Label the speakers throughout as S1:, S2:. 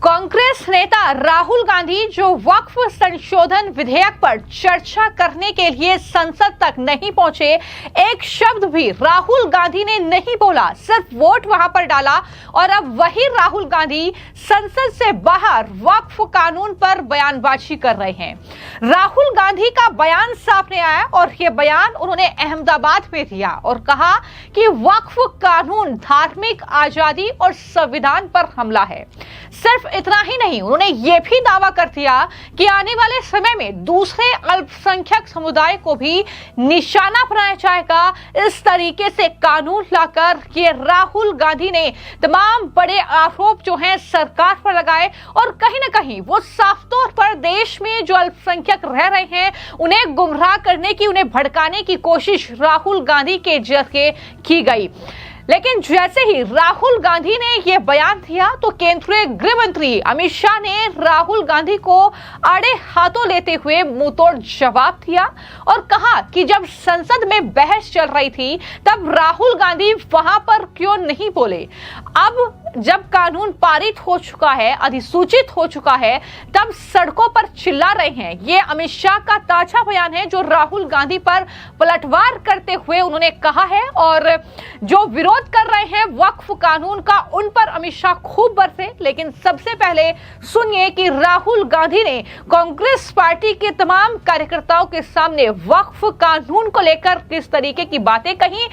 S1: कांग्रेस नेता राहुल गांधी जो वक्फ संशोधन विधेयक पर चर्चा करने के लिए संसद तक नहीं पहुंचे, एक शब्द भी राहुल गांधी ने नहीं बोला, सिर्फ वोट वहां पर डाला। और अब वही राहुल गांधी संसद से बाहर वक्फ कानून पर बयानबाजी कर रहे हैं। राहुल गांधी का बयान सामने आया और यह बयान उन्होंने अहमदाबाद में दिया और कहा कि वक्फ कानून धार्मिक आजादी और संविधान पर हमला है। सिर्फ इतना ही नहीं, उन्होंने यह भी दावा कर दिया कि आने वाले समय में दूसरे अल्पसंख्यक समुदाय को भी निशाना बनाया जाएगा। इस तरीके से कानून लाकर ये राहुल गांधी ने तमाम बड़े आरोप जो हैं सरकार पर लगाए और कहीं ना कहीं वो साफ तौर पर देश में जो अल्पसंख्यक रह रहे हैं उन्हें गुमराह करने की, उन्हें भड़काने की कोशिश राहुल गांधी के जरिए की गई। लेकिन जैसे ही राहुल गांधी ने यह बयान दिया तो केंद्रीय गृह मंत्री अमित शाह ने राहुल गांधी को आड़े हाथों लेते हुए मुंहतोड़ जवाब दिया और कहा कि जब संसद में बहस चल रही थी तब राहुल गांधी वहां पर क्यों नहीं बोले। अब जब कानून पारित हो चुका है, अधिसूचित हो चुका है, तब सड़कों पर चिल्ला रहे हैं। यह अमित शाह का ताजा बयान है जो राहुल गांधी पर पलटवार करते हुए उन्होंने कहा है। और जो विरोध कर रहे हैं वक्फ कानून का, उन पर अमित शाह खूब बरसे। लेकिन सबसे पहले सुनिए कि राहुल गांधी ने कांग्रेस पार्टी के तमाम कार्यकर्ताओं के सामने वक्फ कानून को लेकर किस तरीके की बातें कही।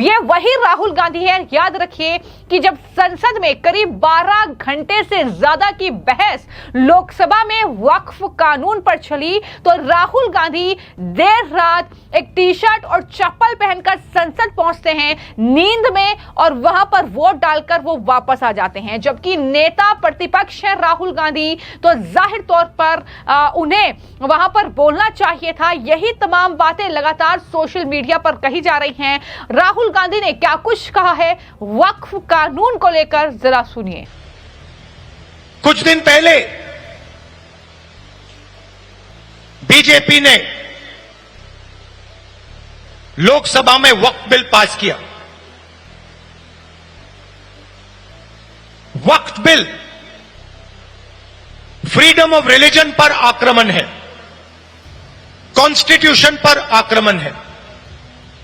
S1: ये वही राहुल गांधी है। याद रखिए कि जब संसद में करीब 12 घंटे से ज्यादा की बहस लोकसभा में वक्फ कानून पर चली तो राहुल गांधी देर रात एक टी शर्ट और चप्पल पहनकर संसद पहुंचते हैं नींद में और वहां पर वोट डालकर वो वापस आ जाते हैं। जबकि नेता प्रतिपक्ष है राहुल गांधी, तो जाहिर तौर पर उन्हें वहां पर बोलना चाहिए था। यही तमाम बातें लगातार सोशल मीडिया पर कही जा रही हैं। राहुल गांधी ने क्या कुछ कहा है वक्फ कानून को लेकर, जरा सुनिए।
S2: कुछ दिन पहले बीजेपी ने लोकसभा में वक्फ बिल पास किया। वक्फ बिल फ्रीडम ऑफ रिलीजन पर आक्रमण है, कॉन्स्टिट्यूशन पर आक्रमण है।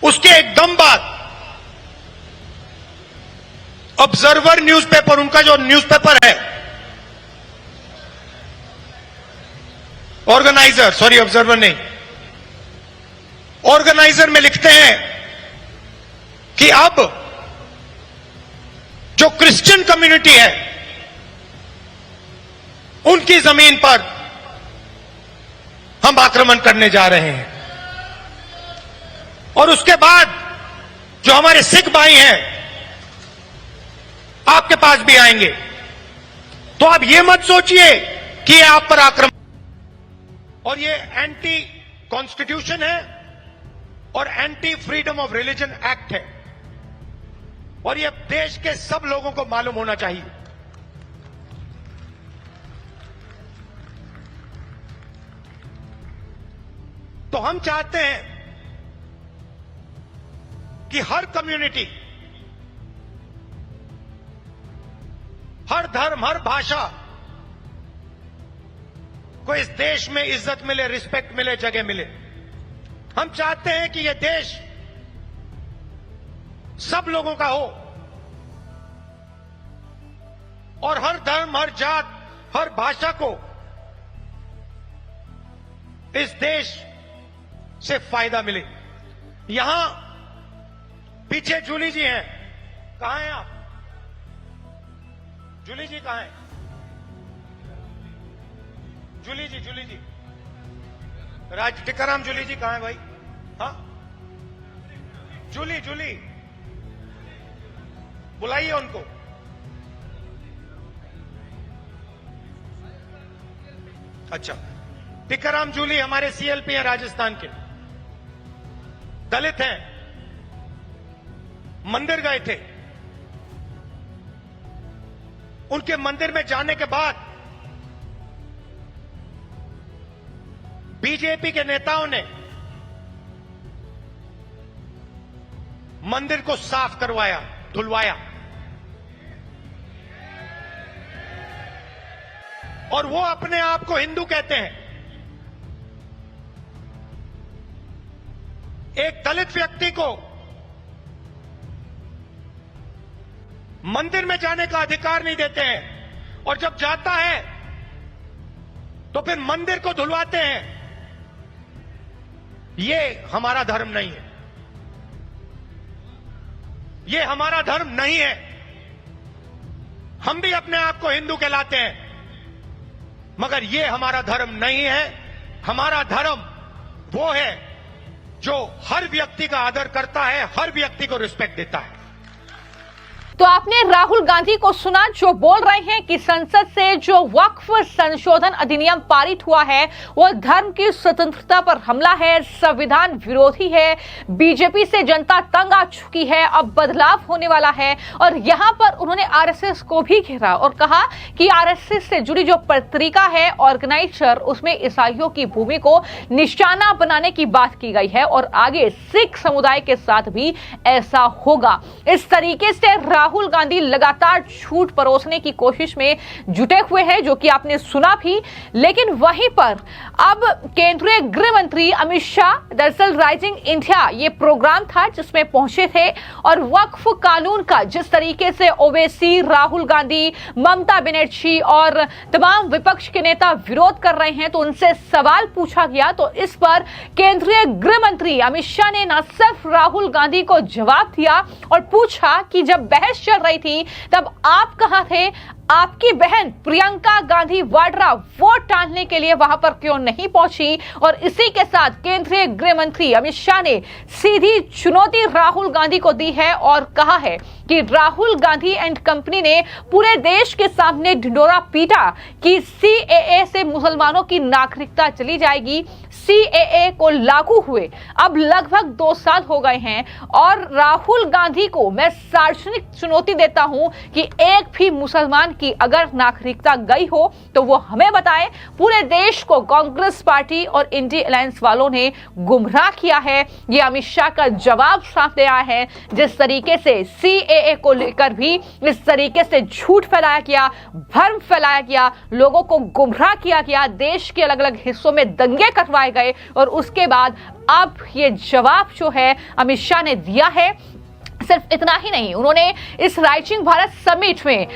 S2: उसके एकदम बाद ऑब्जर्वर न्यूज़पेपर, उनका जो न्यूज़पेपर है, ऑर्गेनाइजर नहीं, ऑर्गेनाइजर में लिखते हैं कि अब जो क्रिश्चियन कम्युनिटी है उनकी जमीन पर हम आक्रमण करने जा रहे हैं। और उसके बाद जो हमारे सिख भाई हैं आपके पास भी आएंगे। तो आप ये मत सोचिए कि ये आप पर आक्रमण, और ये एंटी कॉन्स्टिट्यूशन है और anti freedom of religion act है। और ये देश के सब लोगों को मालूम होना चाहिए। तो हम चाहते हैं कि हर कम्युनिटी, हर धर्म, हर भाषा को इस देश में इज्जत मिले, रिस्पेक्ट मिले, जगह मिले। हम चाहते हैं कि यह देश सब लोगों का हो और हर धर्म, हर जात, हर भाषा को इस देश से फायदा मिले। यहां पीछे जूली जी हैं, कहां हैं आप? जूली जी कहां हैं? जूली जी राज टिकाराम जूली जी कहां है भाई? हाँ, जूली बुलाइए उनको। अच्छा, टिकाराम जूली हमारे सीएलपी हैं, राजस्थान के, दलित हैं, मंदिर गए थे। उनके मंदिर में जाने के बाद बीजेपी के नेताओं ने मंदिर को साफ करवाया, धुलवाया। और वो अपने आप को हिंदू कहते हैं। एक दलित व्यक्ति को मंदिर में जाने का अधिकार नहीं देते हैं और जब जाता है तो फिर मंदिर को धुलवाते हैं। ये हमारा धर्म नहीं है, ये हमारा धर्म नहीं है। हम भी अपने आप को हिंदू कहलाते हैं, मगर ये हमारा धर्म नहीं है। हमारा धर्म वो है जो हर व्यक्ति का आदर करता है, हर व्यक्ति को रिस्पेक्ट देता है।
S1: तो आपने राहुल गांधी को सुना जो बोल रहे हैं कि संसद से जो वक्फ संशोधन अधिनियम पारित हुआ है वो धर्म की स्वतंत्रता पर हमला है, संविधान विरोधी है, बीजेपी से जनता तंग आ चुकी है, अब बदलाव होने वाला है। और यहां पर उन्होंने आरएसएस को भी घेरा और कहा कि आरएसएस से जुड़ी जो पत्रिका है ऑर्गेनाइजर, उसमें ईसाइयों की भूमि को निशाना बनाने की बात की गई है और आगे सिख समुदाय के साथ भी ऐसा होगा। इस तरीके से राहुल गांधी लगातार झूठ परोसने की कोशिश में जुटे हुए हैं, जो कि आपने सुना भी। लेकिन वहीं पर अब केंद्रीय गृह मंत्री अमित शाह दरअसल राइजिंग इंडिया ये प्रोग्राम था जिसमें पहुंचे थे और वक्फ कानून का जिस तरीके से ओवैसी, राहुल गांधी, ममता बनर्जी और तमाम विपक्ष के नेता विरोध कर रहे हैं, तो उनसे सवाल पूछा गया। तो इस पर केंद्रीय गृह मंत्री अमित शाह ने न सिर्फ राहुल गांधी को जवाब दिया और पूछा कि जब बहस चल रही थी तब आप कहां थे, आपकी बहन प्रियंका गांधी वाड्रा वोट डालने के लिए वहां पर क्यों नहीं पहुंची। और इसी के साथ केंद्रीय गृह मंत्री अमित शाह ने सीधी चुनौती राहुल गांधी को दी है और कहा है कि राहुल गांधी एंड कंपनी ने पूरे देश के सामने ढिंढोरा पीटा कि सीएए से मुसलमानों की नागरिकता चली जाएगी। सीएए को लागू हुए अब लगभग 2 साल हो गए हैं और राहुल गांधी को मैं सार्वजनिक चुनौती देता हूं कि एक भी मुसलमान की अगर नागरिकता गई हो तो वो हमें बताए। पूरे देश को कांग्रेस पार्टी और इंडिया अलायंस वालों ने गुमराह किया है। ये अमित शाह का जवाब सामने आया है। जिस तरीके से सीएए को लेकर भी इस तरीके से झूठ फैलाया गया, भ्रम फैलाया गया, लोगों को गुमराह किया गया, देश के अलग अलग हिस्सों में दंगे करवाए गए और उसके बाद अब ये जवाब जो है अमित शाह ने दिया है। सिर्फ इतना ही नहीं, उन्होंने इस राइजिंग भारत समिट में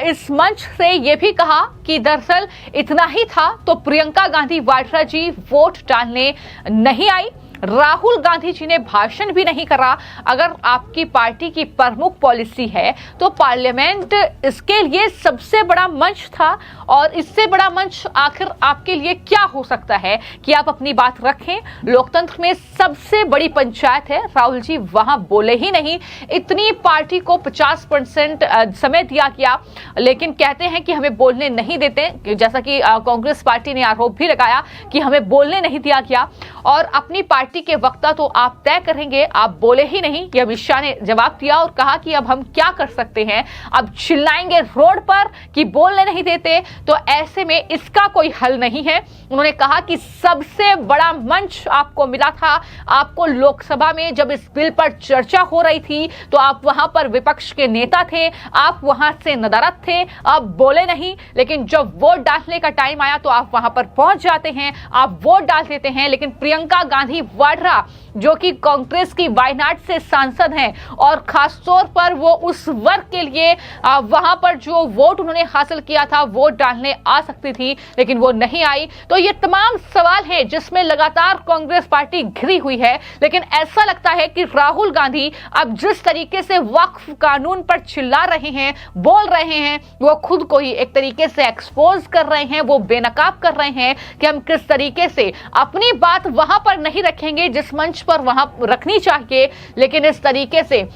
S1: इस मंच से यह भी कहा कि दरअसल इतना ही था तो प्रियंका गांधी वाड्रा जी वोट डालने नहीं आई, राहुल गांधी जी ने भाषण भी नहीं करा। अगर आपकी पार्टी की प्रमुख पॉलिसी है तो पार्लियामेंट इसके लिए सबसे बड़ा मंच था और इससे बड़ा मंच आखिर आपके लिए क्या हो सकता है कि आप अपनी बात रखें। लोकतंत्र में सबसे बड़ी पंचायत है, राहुल जी वहां बोले ही नहीं। इतनी पार्टी को 50% समय दिया गया लेकिन कहते हैं कि हमें बोलने नहीं देते, जैसा कि कांग्रेस पार्टी ने आरोप भी लगाया कि हमें बोलने नहीं दिया गया और अपनी पार्टी के वक्ता तो आप तय करेंगे, आप बोले ही नहीं। ये अमित शाह ने जवाब दिया और कहा कि अब हम क्या कर सकते हैं, अब चिल्लाएंगे रोड पर कि बोलने नहीं देते, तो ऐसे में इसका कोई हल नहीं है। उन्होंने कहा कि सबसे बड़ा मंच आपको मिला था, आपको लोकसभा में जब इस बिल पर चर्चा हो रही थी तो आप वहां पर विपक्ष के नेता थे, आप वहां से नदारद थे, आप बोले नहीं। लेकिन जब वोट डालने का टाइम आया तो आप वहां पर पहुंच जाते हैं, आप वोट डाल देते हैं। लेकिन प्रियंका गांधी वाड्रा जो कि कांग्रेस की वायनाड से सांसद हैं और खासतौर पर वो उस वर्ग के लिए वहां पर जो वोट उन्होंने हासिल किया था वोट डालने आ सकती थी लेकिन वो नहीं आई। तो ये तमाम सवाल हैं जिसमें लगातार कांग्रेस पार्टी घिरी हुई है। लेकिन ऐसा लगता है कि राहुल गांधी अब जिस तरीके से वक्फ कानून पर चिल्ला रहे हैं, बोल रहे हैं, वो खुद को ही एक तरीके से एक्सपोज कर रहे हैं, वो बेनकाब कर रहे हैं कि हम किस तरीके से अपनी बात वहां पर नहीं रखेंगे जिस मंच पर वहां रखनी चाहिए। लेकिन इस तरीके से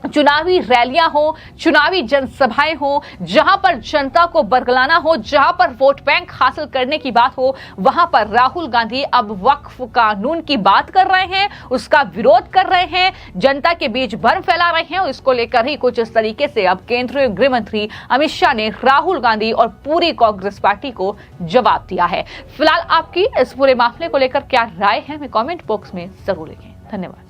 S1: चुनावी रैलियां हो, चुनावी जनसभाएं हो, जहां पर जनता को बरगलाना हो, जहां पर वोट बैंक हासिल करने की बात हो, वहां पर राहुल गांधी अब वक्फ कानून की बात कर रहे हैं, उसका विरोध कर रहे हैं, जनता के बीच भ्रम फैला रहे हैं और इसको लेकर ही कुछ इस तरीके से अब केंद्रीय गृह मंत्री अमित शाह ने राहुल गांधी और पूरी कांग्रेस पार्टी को जवाब दिया है। फिलहाल आपकी इस पूरे मामले को लेकर क्या राय है, हमें कमेंट बॉक्स में जरूर लिखें। धन्यवाद।